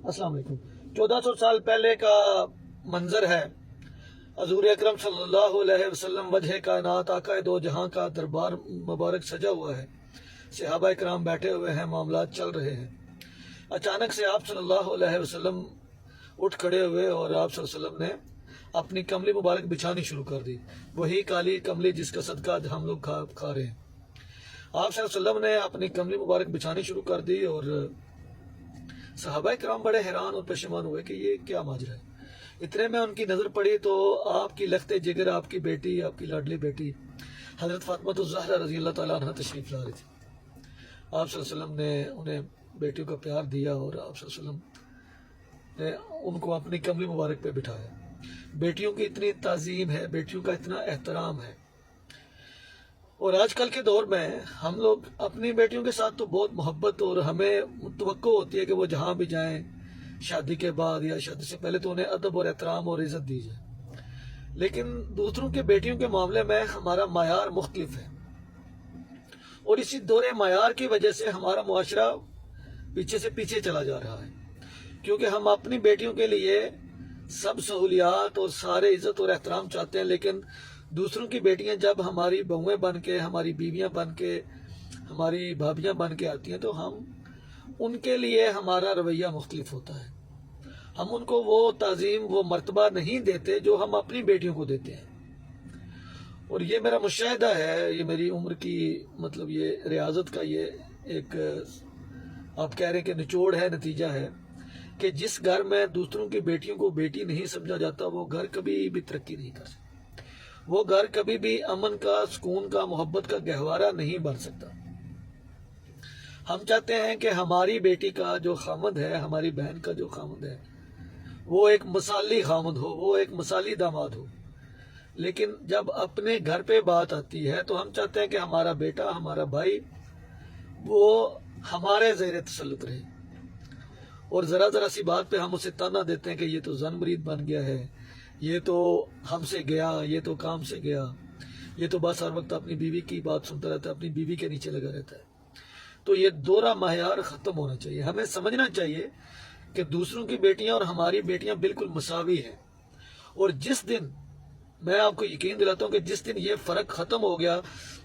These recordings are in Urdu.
السلام علیکم۔ 1400 سال پہلے کا منظر ہے۔ حضور اکرم صلی اللہ علیہ وسلم وجہ کائنات آقا دو جہاں کا دربار مبارک سجا ہوا ہے۔ صحابہ کرام بیٹھے ہوئے ہیں، معاملات چل رہے ہیں۔ اچانک سے آپ صلی اللہ علیہ وسلم اٹھ کھڑے ہوئے اور آپ صلی اللہ علیہ وسلم نے اپنی کملی مبارک بچھانی شروع کر دی، وہی کالی کملی جس کا صدقہ آج ہم لوگ کھا رہے ہیں۔ آپ صلی اللہ علیہ وسلم نے اپنی کملی مبارک بچھانی شروع کر دی اور صحابہ کرام بڑے حیران اور پشیمان ہوئے کہ یہ کیا ماجرا ہے۔ اتنے میں ان کی نظر پڑی تو آپ کی لخت جگر، آپ کی بیٹی، آپ کی لاڈلی بیٹی حضرت فاطمہ الزہرا رضی اللہ تعالیٰ عنہ تشریف لا رہی تھی۔ آپ صلی اللہ علیہ وسلم نے انہیں بیٹیوں کا پیار دیا اور آپ صلی اللہ علیہ وسلم نے ان کو اپنی کملی مبارک پہ بٹھایا۔ بیٹیوں کی اتنی تعظیم ہے، بیٹیوں کا اتنا احترام ہے، اور آج کل کے دور میں ہم لوگ اپنی بیٹیوں کے ساتھ تو بہت محبت اور ہمیں توقع ہوتی ہے کہ وہ جہاں بھی جائیں شادی کے بعد یا شادی سے پہلے تو انہیں ادب اور احترام اور عزت دی جائے، لیکن دوسروں کے بیٹیوں کے معاملے میں ہمارا معیار مختلف ہے، اور اسی دور معیار کی وجہ سے ہمارا معاشرہ پیچھے سے پیچھے چلا جا رہا ہے، کیونکہ ہم اپنی بیٹیوں کے لیے سب سہولیات اور سارے عزت اور احترام چاہتے ہیں، لیکن دوسروں کی بیٹیاں جب ہماری بہویں بن کے، ہماری بیویاں بن کے، ہماری بھابیاں بن کے آتی ہیں تو ہم ان کے لیے ہمارا رویہ مختلف ہوتا ہے۔ ہم ان کو وہ تعظیم، وہ مرتبہ نہیں دیتے جو ہم اپنی بیٹیوں کو دیتے ہیں، اور یہ میرا مشاہدہ ہے، یہ میری عمر کی مطلب یہ ریاضت کا یہ ایک آپ کہہ رہے ہیں کہ نچوڑ ہے، نتیجہ ہے کہ جس گھر میں دوسروں کی بیٹیوں کو بیٹی نہیں سمجھا جاتا وہ گھر کبھی بھی ترقی نہیں کر سکتا، وہ گھر کبھی بھی امن کا، سکون کا، محبت کا گہوارہ نہیں بن سکتا۔ ہم چاہتے ہیں کہ ہماری بیٹی کا جو خامد ہے، ہماری بہن کا جو خامد ہے، وہ ایک مثالی خامد ہو، وہ ایک مثالی داماد ہو، لیکن جب اپنے گھر پہ بات آتی ہے تو ہم چاہتے ہیں کہ ہمارا بیٹا، ہمارا بھائی وہ ہمارے زیر تسلط رہے، اور ذرا ذرا سی بات پہ ہم اسے تانا دیتے ہیں کہ یہ تو زن مرید بن گیا ہے، یہ تو ہم سے گیا، یہ تو کام سے گیا، یہ تو بس ہر وقت اپنی بیوی کی بات سنتا رہتا ہے، اپنی بیوی کے نیچے لگا رہتا ہے۔ تو یہ دورہ معیار ختم ہونا چاہیے۔ ہمیں سمجھنا چاہیے کہ دوسروں کی بیٹیاں اور ہماری بیٹیاں بالکل مساوی ہیں، اور جس دن، میں آپ کو یقین دلاتا ہوں کہ جس دن یہ فرق ختم ہو گیا،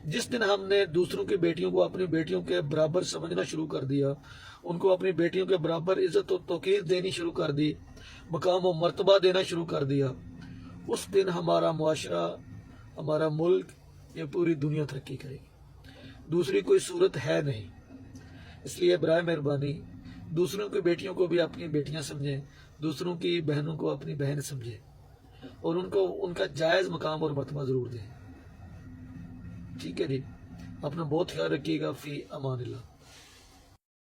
جس دن ہم نے دوسروں کی بیٹیوں کو اپنی بیٹیوں کے برابر سمجھنا شروع کر دیا، ان کو اپنی بیٹیوں کے برابر عزت و توقیر دینی شروع کر دی، مقام و مرتبہ دینا شروع کر دیا، اس دن ہمارا معاشرہ، ہمارا ملک، یہ پوری دنیا ترقی کرے گی۔ دوسری کوئی صورت ہے نہیں۔ اس لیے برائے مہربانی دوسروں کی بیٹیوں کو بھی اپنی بیٹیاں سمجھیں، دوسروں کی بہنوں کو اپنی بہن سمجھیں، اور ان کو ان کا جائز مقام اور مرتبہ ضرور دیں۔ ٹھیک ہے جی، اپنا بہت خیال رکھیے گا۔ فی امان اللہ۔